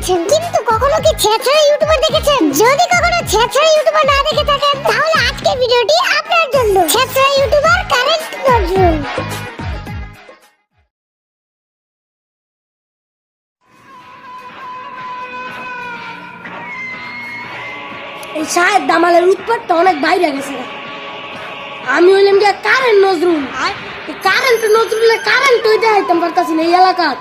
দেখেছেন, কিন্তু কখনো কি ছেঁচড়া ইউটিউবার দেখেছেন? যদি কখনো ছেঁচড়া ইউটিউবার না দেখে থাকেন, তাহলে আজকের ভিডিওটি আপনার জন্য। ছেঁচড়া ইউটিউবার কারেন্ট নজরুল। এই শাহেদ দামালের উৎপাতটা অনেক বাইরে গেছে। আমি হইলাম গিয়া কারেন্ট নজরুল। কারেন্ট নজরুলে কারেন্ট হইতে আইতাম পারতাছি না এই এলাকার।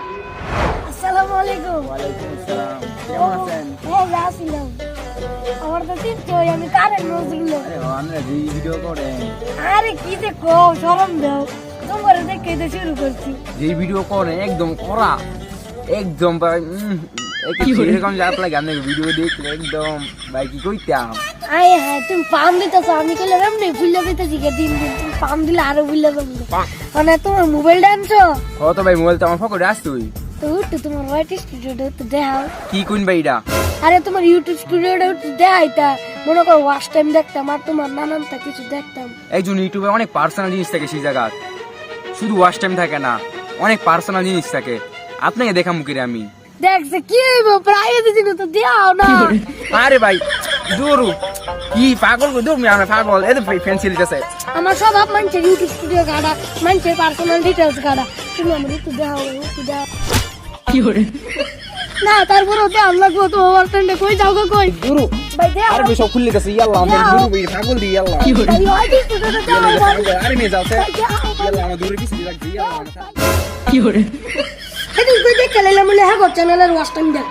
আসসালামু আলাইকুম। ওয়ালাইকুম আসসালাম। কেমন আছেন? হ্যাঁ আসছিলাম। আমার তো চিন্তা আমি কারেন্ট নজরুল। আরে আমরা যে ভিডিও করেন, আরে কি যে কো শরম দাও, তোমার দেখে তো শুরু করছি। যে ভিডিও করেন একদম করা, একদম ভাই এরকম জাত লাগে আপনাকে ভিডিও দেখলে একদম ভাই কি কইতাম। আয় হ্যাঁ তুমি পাম দিতেছো, আমি কইলে এমনি ভুলে দিতেছি দিন দিন, তুমি পাম দিলে আরো ভুলে যাবো। মানে তোমার মোবাইলটা আনছো? কত ভাই মোবাইল তো আমার পকেটে আসতুই। তো উঠো তোমার হোয়াইট স্টুডিওটা একটু দেখাও। কি কোন ভাই এটা? আরে তোমার ইউটিউব স্টুডিওটা একটু দেখাইতা, মনে করো ওয়াচ টাইম দেখতাম আর তোমার নানানটা কিছু দেখতাম। একজন ইউটিউবে অনেক পার্সোনাল জিনিস থাকে সেই জায়গা, শুধু ওয়াচ টাইম থাকে না, অনেক পার্সোনাল জিনিস থাকে। আপনাকে দেখা মুখিরে আমি দেখছে কি হইব প্রায় দিন তো দেখাও না। আরে ভাই জোরু কি পাগল কই দূর আমরা পাগল এত ফেন্সিল আছে। আমার সব আপ মানুষের ইউটিউব স্টুডিও গাড়া, মানুষের পার্সোনাল ডিটেলস গাড়া, তুমি আমার একটু দেখাও একটু দেখাও। কি করে না তারপরে ওতে আনলা গো তো ওভার ট্রেন্ডে কই যাও গো কই জোরু? ভাই দেখাও। আরে ভাই সব খুলে গেছে ইয়াল্লাহ আমরা জোরু ভাই পাগল দি ইয়াল্লাহ। ভাই হোয়াইট স্টুডিওটা দেখাও। আরে মেয়ে যাচ্ছে ইয়াল্লাহ আমরা দূরে কিছু লাগছে ইয়াল্লাহ। কি করে এদিন কই দেখে লাইলাম বলে হ্যাঁ গো চ্যানেলের ওয়াচ টাইম দেখ,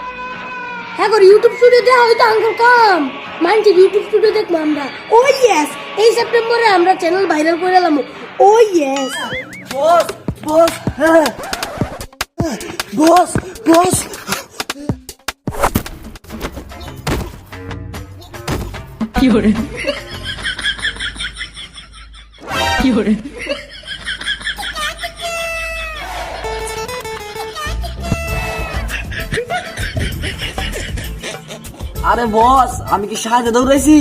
হ্যাঁ গো ইউটিউব স্টুডিও দেওয়া হয়তো আঙ্গুল কম মানছি ইউটিউব স্টুডিও দেখবো আমরা। ও ইয়েস এই সেপ্টেম্বরে আমরা চ্যানেল ভাইরাল করে এলাম। ও ইয়েস বস বস হ্যাঁ বস বস কি করে কি করে আরে বস আমি কি সাহায্যে দৌড়াইছি?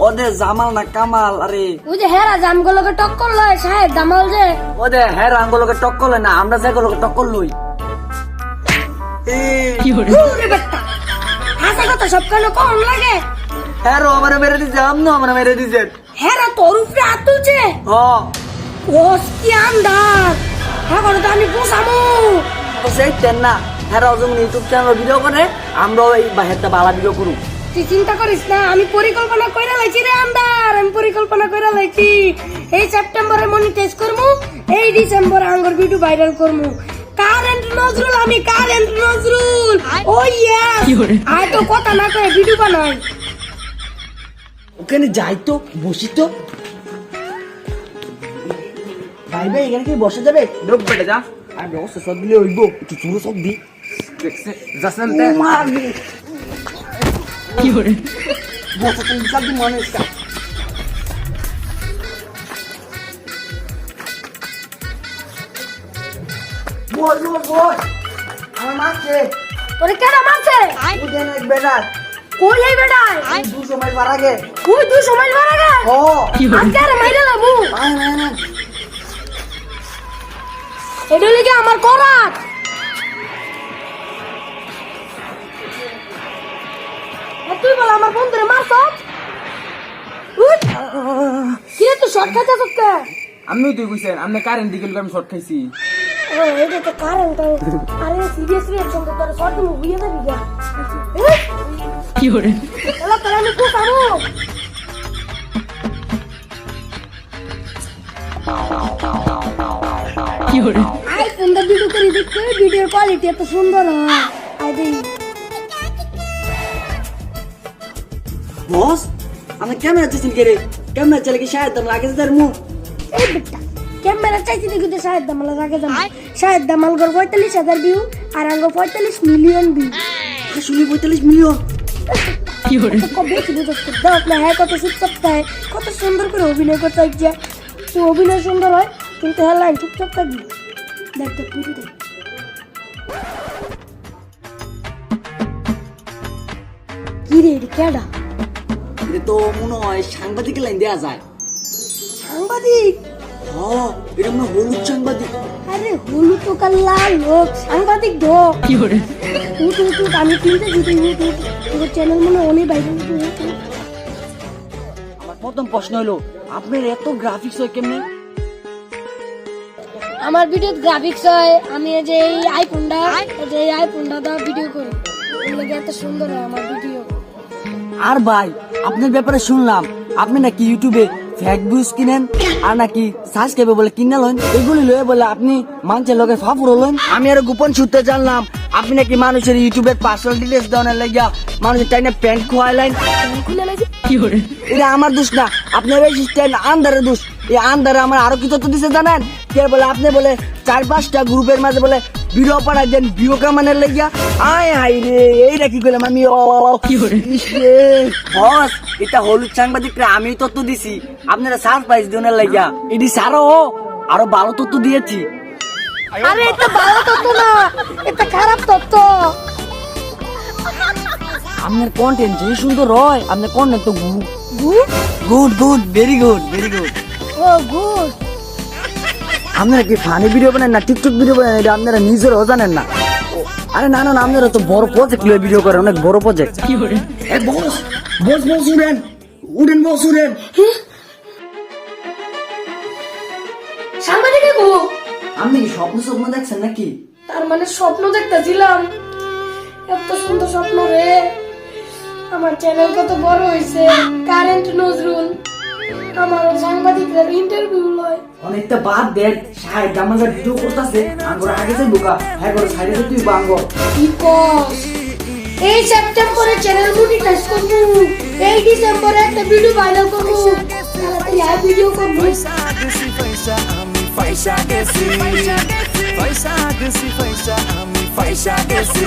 ওদের জামাল না কামাল, আরে ওই যে হেরা জামগুলোকে টক্কর লয় সাহেব দামাল যে ওদের হ্যাঁ আঙ্গুলোকে টক্কর লয় না, আমরা যেগুলোকে টক্কর লই। কি করে ওরে বেটা হাসা কথা সব কেন কম লাগে। হ্যাঁ রো আমার মেরে দিছে, আমনো আমার মেরে দিছে। হেরা তোর উপরে হাত তুলছে। হ ওস কি আন্দার, হ্যাঁ বলো তো আমি পোষামু। তো সেই তেন না, হ্যাঁ যখন ইউটিউব চ্যানেল ভিডিও করে আমরাও এই বাহেরটা বালা ভিডিও করু। তুই চিন্তা করিস না, আমি পরিকল্পনা কইরা লাইছি রে আন্দার, আমি পরিকল্পনা কইরা লাইছি। এই সেপ্টেম্বরে মনিটাইজ করমু, এই ডিসেম্বরে আঙ্গুর ভিডিও ভাইরাল করমু। কারেন্ট নজরুল, আমি কারেন্ট নজরুল। ও ইয়েস আয় তো কথা না কয়ে ভিডিও বানাই। ওখানে যাই তো বসি তো। ভাই ভাই এখানে কি বসে যাবে? ঢোক বেটা যা। আর ব্যবস্থা সব দিলে হইব, একটু চুরো সব দি। দেখছে যাচ্ছেন তে মারবি কি করে বসে তুমি সব দিন মনে ইচ্ছা। বল বল বল আমার মাকে তোরে কেন মারছে? উঠেন এক বেটার কই এই বেটায়? 200 মাইল পার আগে। কই তুই সময় মারা গে? ও আজকে আর মাইরা লামু। আয় না না এটা লিগে আমার করাত। তুই বল আমার বন্ধুরে মারছ? উঠ কি তুই শর্ট খাইতে সত্যি? আমিও তুই কইছেন আপনি কারেন্ট দিকে আমি শর্ট খাইছি। এটা তো কারেন্ট। আরে সিরিয়াসলি একদম তো তোর শর্ট মু বুঝিয়ে দিবি গা। কি করে এলা তোরা আমি খুব আমু। কি করে আই সুন্দর ভিডিও করে দেখতে, ভিডিওর কোয়ালিটি এত সুন্দর হয়। আই দেই বস আমি ক্যামেরা চাইছি কে রে? ক্যামেরা চাইলে কি শায়দ দাম লাগে তার মুখ? এই বেটা ক্যামেরা চাইছি দেখি তো শাহেদ দামাল আগে যাম। শাহেদ দামাল গর 45,000 ভিউ আর আঙ্গ 45 মিলিয়ন ভিউ। আসলে 45 মিলিয়ন। কি করে কত বেশি বুঝতে দাও না, হ্যাঁ কত চুপচাপ থাকে, কত সুন্দর করে অভিনয় করতে ইচ্ছা। তুই অভিনয় সুন্দর হয় কিন্তু হ্যাঁ লাইন চুপচাপ থাকবি। দেখ দেখ পুরো দেখ। কি রে এটা কেডা? এটা তো মনে হয় সাংবাদিকের লাইন দেয়া যায়। সাংবাদিক? হ্যাঁ এটা মনে হয় হলুদ সাংবাদিক। আরে হলুদ তো কাল লাল লোক, সাংবাদিক ঢোক। কি করে উঠ উঠ উঠ, আমি কিনতে দিতে উঠ উঠ, তোর চ্যানেল মনে হয় অনেক বাইরে আমার প্রথম প্রশ্ন হলো আপনার এত গ্রাফিক্স হয় কেমনে? আমার ভিডিও গ্রাফিক্স হয়, আমি এই যে এই আইফোনটা দা ভিডিও করি, এর লাগে এত সুন্দর হয় আমার ভিডিও। আর ভাই আপনার ব্যাপারে শুনলাম আপনি নাকি ইউটিউবে ফেক ভিউজ কিনেন আর নাকি সাবস্ক্রাইব বলে কিনা লন, এগুলি লয়ে বলে আপনি মানুষের লগে ফাফুর হলেন। আমি আর গোপন সূত্রে জানলাম আপনি নাকি মানুষের ইউটিউবের পার্সোনাল ডিটেলস দেওয়ার লাগিয়া মানুষের টাইনে প্যান্ট খোয়াইলেন। খুলে লাগে এটা আমার দোষ না, আপনার এই সিস্টেম আন্ধারের দোষ। এই আন্ধারে আমার আরো কি তথ্য দিছে জানেন? কে বলে আপনি বলে 4-5টা গ্রুপের মাঝে বলে ভিডিও পাঠাই দেন ভিউ কামানের লাগিয়া। আয় হাই রে, এইটা কি করলাম আমি? বস, এটা হলুদ সাংবাদিকরা আমি তথ্য দিছি, আপনারা সারপ্রাইজ দেওয়ার লাগিয়া। এটি সারো আরো ভালো তথ্য দিয়েছি। আরে এটা ভালো তথ্য না, এটা খারাপ তথ্য। আপনার কন্টেন্ট যে সুন্দর হয়, আপনার কন্টেন্ট তো good good good very good very good. Oh good. আপনারা কি ফানি ভিডিও বানান না টিকটক ভিডিও বানান, এটা আপনারা নিজেরাও জানেন না। আরে না না না, আপনারা তো বড় প্রজেক্ট নিয়ে ভিডিও করেন, অনেক বড় প্রজেক্ট। বস বস বস উড়েন উড়েন বস উড়েন। সাংবাদিক গো, আপনি কি স্বপ্ন স্বপ্ন দেখছেন নাকি? তার মানে স্বপ্ন দেখতেছিলাম, এত সুন্দর স্বপ্ন রে। আমার চ্যানেল কত বড় হয়েছে, কারেন্ট নজরুল, আমার সাংবাদিকরা ইন্টারভিউ লয়। অনেকটা বাদ দেন, সাহেব আমাদের ভিডিও করতেছে আঙ্গুর আগে যাই বোকা, হ্যাঁ করে সাইডে তুই বাঙ্গো। বিকজ এই সেপ্টেম্বরে চ্যানেল মনিটাইজ করব, এই ডিসেম্বরে একটা ভিডিও ভাইরাল করব, তাড়াতাড়ি আর ভিডিও করব। Faixa desse,